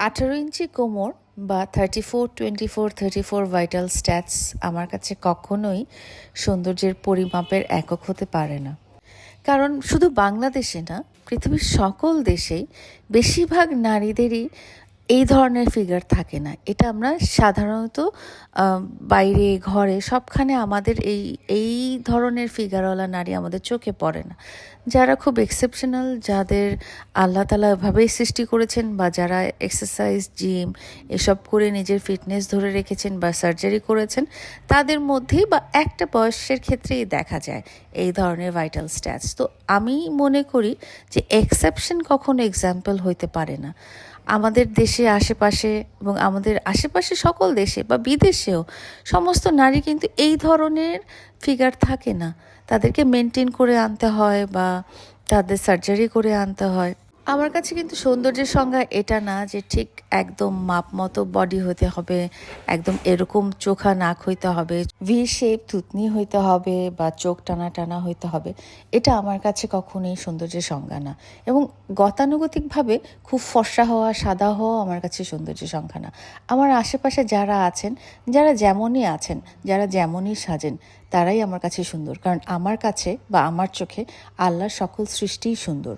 18 ইঞ্চি কোমর বা 34, 24, 34 vital stats আমার কাছে কখনোই সৌন্দর্যের পরিমাপের একক হতে পারে না। কারণ শুধু বাংলাদেশে না, পৃথিবীর সকল দেশেই বেশিরভাগ নারীদেরই এই ধরনের ফিগার থাকে না। এটা আমরা সাধারণত বাইরে ঘরে সবখানে আমাদের এই ধরনের ফিগারওয়ালা নারী আমাদের চোখে পড়ে না। যারা খুব এক্সেপশনাল, যাদের আল্লাহ তাআলা এভাবেই সৃষ্টি করেছেন, বা যারা এক্সারসাইজ জিম এসব করে নিজের ফিটনেস ধরে রেখেছেন বা সার্জারি করেছেন, তাদের মধ্যেই বা একটা বয়সের ক্ষেত্রেই দেখা যায় এই ধরনের ভাইটাল স্ট্যাটস। তো আমি মনে করি যে এক্সেপশন কখনো এক্সাম্পল হইতে পারে না। আমাদের দেশে আশেপাশে এবং আমাদের আশেপাশে সকল দেশে বা বিদেশেও সমস্ত নারী কিন্তু এই ধরনের ফিগার থাকে না। তাদেরকে মেনটেন করে আনতে হয় বা তাদের সার্জারি করে আনতে হয়। আমার কাছে কিন্তু সৌন্দর্যের সংজ্ঞা এটা না যে ঠিক একদম মাপ মতো বডি হতে হবে, একদম এরকম চোখা নাক হইতে হবে, ভি শেপ থুতনি হইতে হবে বা চোখ টানা টানা হইতে হবে। এটা আমার কাছে কখনোই সৌন্দর্যের সংজ্ঞা না। এবং গতানুগতিকভাবে খুব ফর্সা হওয়া, সাদা হওয়া আমার কাছে সৌন্দর্যের সংজ্ঞা না। আমার আশেপাশে যারা আছেন, যারা যেমনই আছেন, যারা যেমনই সাজেন, তারাই আমার কাছে সুন্দর। কারণ আমার কাছে বা আমার চোখে আল্লাহর সকল সৃষ্টিই সুন্দর।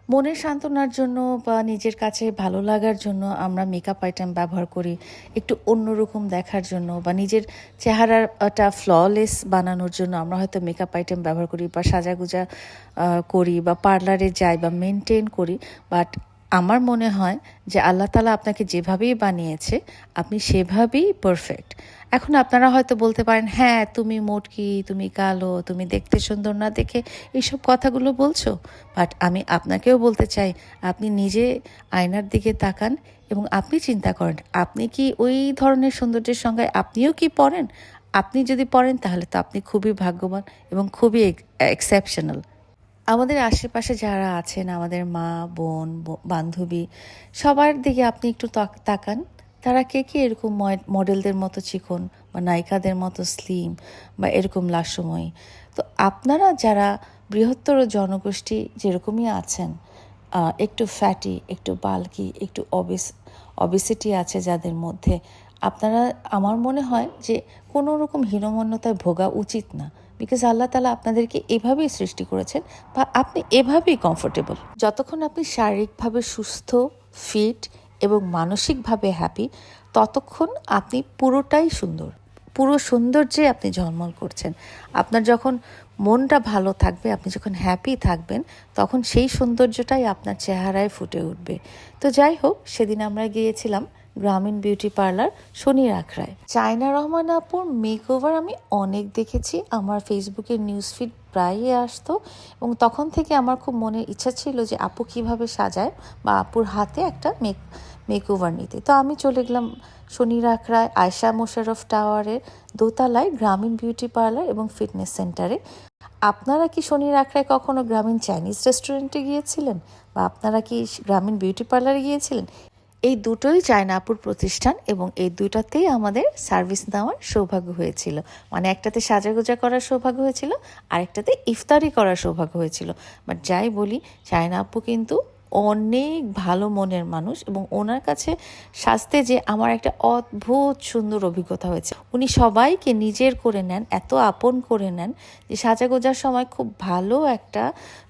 মনের সান্ত্বনার জন্য বা নিজের কাছে ভালো লাগার জন্য আমরা মেকআপ আইটেম ব্যবহার করি, একটু অন্যরকম দেখার জন্য বা নিজের চেহারাটা ফ্ললেস বানানোর জন্য আমরা হয়তো মেকআপ আইটেম ব্যবহার করি বা সাজাগুজা করি বা পার্লারে যাই বা মেনটেন করি। বাট আমার মনে হয় যে আল্লাহ তাআলা আপনাকে যেভাবেই বানিয়েছে আপনি সেভাবেই পারফেক্ট। এখন আপনারা হয়তো বলতে পারেন, হ্যাঁ তুমি মোটকি, তুমি কালো, তুমি দেখতে সুন্দর না দেখে এইসব কথাগুলো বলছো। বাট আমি আপনাকেও বলতে চাই, আপনি নিজে আয়নার দিকে তাকান এবং আপনি চিন্তা করেন আপনি কি ওই ধরনের সৌন্দর্যের সংজ্ঞায় আপনিও কি পড়েন। আপনি যদি পড়েন তাহলে তো আপনি খুবই ভাগ্যবান এবং খুবই এক্সেপশনাল। আমাদের আশেপাশে যারা আছেন, আমাদের মা, বোন, বান্ধবী, সবার দিকে আপনি একটু তাকান। তারা কে কে এরকম মডেলদের মতো চিকন বা নায়িকাদের মতো স্লিম বা এরকম লাস্যময়ী। তো আপনারা যারা বৃহত্তর জনগোষ্ঠী যেরকমই আছেন, একটু ফ্যাটি, একটু বাল্কি, একটু অবেসিটি আছে যাদের মধ্যে, আপনারা, আমার মনে হয় যে কোনো রকম হীনমন্যতায় ভোগা উচিত না। বিকজ আল্লাহ তাআলা আপনাদেরকে এভাবেই সৃষ্টি করেছেন বা আপনি এভাবেই কমফোর্টেবল। যতক্ষণ আপনি শারীরিকভাবে সুস্থ, ফিট এবং মানসিকভাবে হ্যাপি, ততক্ষণ আপনি পুরোটাই সুন্দর। পুরো সৌন্দর্যে আপনি ঝলমল করছেন। আপনার যখন মনটা ভালো থাকবে, আপনি যখন হ্যাপি থাকবেন, তখন সেই সৌন্দর্যটাই আপনার চেহারায় ফুটে উঠবে। তো যাই হোক, সেদিন আমরা গিয়েছিলাম গ্রামীণ বিউটি পার্লার শনির আখড়ায়। চায়না রহমান আপুর মেকওভার আমি অনেক দেখেছি, আমার ফেসবুকের নিউজ ফিড প্রায়ই আসতো এবং তখন থেকে আমার খুব মনের ইচ্ছা ছিল যে আপু কিভাবে সাজায় বা আপুর হাতে একটা মেকওভার নিতে। তো আমি চলে গেলাম শনির আখড়ায় আয়শা মোশাররফ টাওয়ারের দোতলায় গ্রামীণ বিউটি পার্লার এবং ফিটনেস সেন্টারে। আপনারা কি শনির আখড়ায় কখনো গ্রামীণ চাইনিজ রেস্টুরেন্টে গিয়েছিলেন বা আপনারা কি গ্রামীণ বিউটি পার্লারে গিয়েছিলেন? এই দুটোই চায়না আপুর প্রতিষ্ঠান এবং এই দুটাতেই আমাদের সার্ভিস নেওয়ার সৌভাগ্য হয়েছিল। মানে একটাতে সাজাগোজা করার সৌভাগ্য হয়েছিল, আরেকটাতে ইফতারি করার সৌভাগ্য হয়েছিল। বাট যাই বলি, চায়না আপু কিন্তু অনেক ভালো মনের মানুষ এবং ওনার কাছে সাজতে যে আমার একটা অদ্ভুত সুন্দর অভিজ্ঞতা হয়েছে। উনি সবাইকে নিজের করে নেন, এত আপন করে নেন যে সাজাগোজার সময় খুব ভালো একটা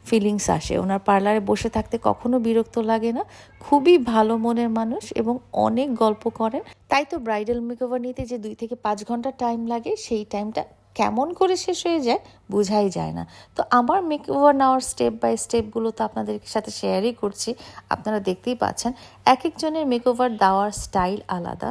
ফিলিংস আসে। ওনার পার্লারে বসে থাকতে কখনো বিরক্ত লাগে না। খুবই ভালো মনের মানুষ এবং অনেক গল্প করেন। তাই তো ব্রাইডাল মেকওভার নিতে যে 2 থেকে 5 ঘন্টা টাইম লাগে, সেই টাইমটা কেমন করে শেষ হয়ে যায় বোঝাই যায় না। তো আমার মেকওভার নেওয়ার স্টেপ বাই স্টেপগুলো তো আপনাদের সাথে শেয়ারই করছি। আপনারা দেখতেই পাচ্ছেন এক একজনের মেকওভার দেওয়ার স্টাইল আলাদা।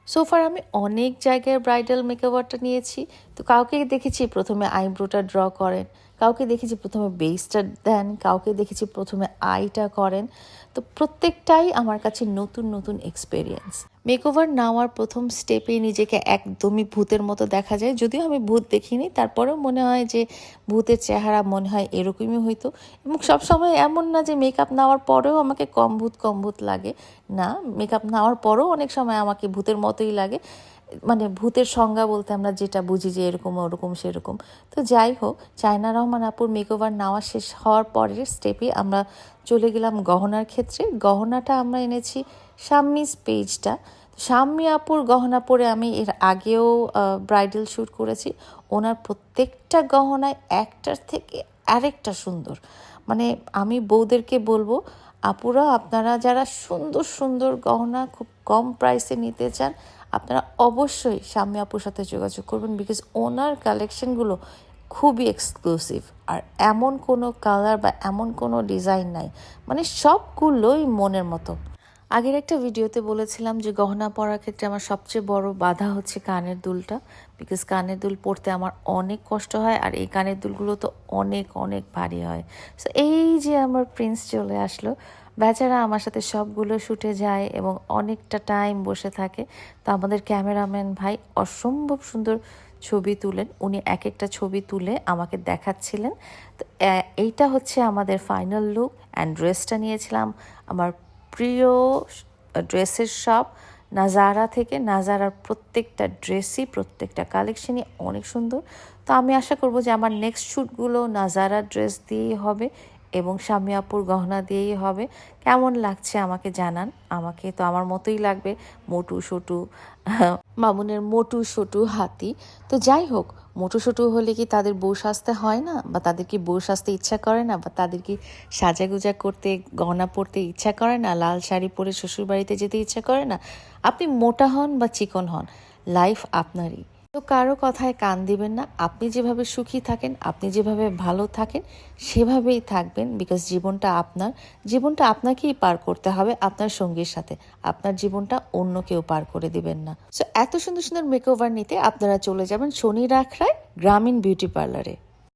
সোফার আমি অনেক জায়গায় ব্রাইডাল মেকওভারটা নিয়েছি। তো কাউকে দেখেছি প্রথমে আইব্রোটা ড্র করেন, কাউকে দেখেছি প্রথমে বেসটা দেন, কাউকে দেখেছি প্রথমে আইটা করেন। তো প্রত্যেকটাই আমার কাছে নতুন নতুন এক্সপেরিয়েন্স। মেকওভার নেওয়ার প্রথম স্টেপেই নিজেকে একদমই ভূতের মতো দেখা যায়। যদিও আমি ভূত দেখিনি, তারপরেও মনে হয় যে ভূতের চেহারা মনে হয় এরকমই হইতো। এবং সবসময় এমন না যে মেকআপ নেওয়ার পরেও আমাকে কম ভূত লাগে, না, মেকআপ নেওয়ার পরেও অনেক সময় আমাকে ভূতের মতোই লাগে। মানে ভূতের সংজ্ঞা বলতে আমরা যেটা বুঝি যে এরকম ওরকম সেরকম। তো যাই হোক, চায়না রহমান আপুর মেকওভার নেওয়া শেষ হওয়ার পরের স্টেপে আমরা চলে গেলাম গহনার ক্ষেত্রে। গহনাটা আমরা এনেছি শাম্মিস পেজটা। শাম্মী আপুর গহনা পরে আমি এর আগেও ব্রাইডাল শ্যুট করেছি। ওনার প্রত্যেকটা গহনায় একটার থেকে আরেকটা সুন্দর। মানে আমি বউদেরকে বলবো, আপুরা আপনারা যারা সুন্দর সুন্দর গহনা খুব কম প্রাইসে নিতে চান, আপনারা অবশ্যই শাম্মী আপুর সাথে যোগাযোগ করবেন, বিকজ ওনার কালেকশনগুলো খুবই এক্সক্লুসিভ। আর এমন কোনো কালার বা এমন কোনো ডিজাইন নাই, মানে সবগুলোই মনের মতো। আগের একটা ভিডিওতে বলেছিলাম যে গহনা পরার ক্ষেত্রে আমার সবচেয়ে বড় বাধা হচ্ছে কানের দুলটা, বিকজ কানের দুল পরতে আমার অনেক কষ্ট হয়, আর এই কানের দুলগুলো তো অনেক অনেক ভারী হয়। সো এই যে আমার প্রিন্স চলে আসলো, বেচারা আমার সাথে সবগুলো শ্যুটে যায় এবং অনেকটা টাইম বসে থাকে। তো আমাদের ক্যামেরাম্যান ভাই অসম্ভব সুন্দর ছবি তুলেন, উনি এক একটা ছবি তুলে আমাকে দেখাচ্ছিলেন। তো এইটা হচ্ছে আমাদের ফাইনাল লুক। অ্যান্ড ড্রেসটা নিয়েছিলাম আমার প্রিয় ড্রেসের শপ নাজারা থেকে। নাজারার প্রত্যেকটা ড্রেসই, প্রত্যেকটা কালেকশনই অনেক সুন্দর। তো আমি আশা করব যে আমার নেক্সট শ্যুটগুলো নাজারা ড্রেস দিয়েই হবে এবং শাম্মী আপুর গহনা দিয়েই হবে। কেমন লাগছে আমাকে জানান। আমাকে তো আমার মতোই লাগবে, মোটু সোটু, মামুনের মোটু সোটু হাতি। তো যাই হোক, মোটু সোটু হলে কি তাদের বউ সাজতে হয় না, বা তাদের কি বউ সাজতে ইচ্ছা করে না, বা তাদের কি সাজাগুজা করতে, গহনা পরতে ইচ্ছা করে না, লাল শাড়ি পরে শ্বশুর বাড়িতে যেতে ইচ্ছা করে না? আপনি মোটা হন বা চিকন হন, লাইফ আপনারই। তো কারো কথায় কান দিবেন না। আপনি যেভাবে সুখী থাকেন, আপনি যেভাবে ভালো থাকেন, সেভাবেই থাকবেন, বিকজ জীবনটা আপনার। জীবনটা আপনাকেই পার করতে হবে আপনার সঙ্গীর সাথে। আপনার জীবনটা অন্য কেউ পার করে দিবেন না। সো এত সুন্দর সুন্দর মেকওভার নিতে আপনারা চলে যাবেন শনি রাখরায় গ্রামীণ বিউটি পার্লারে।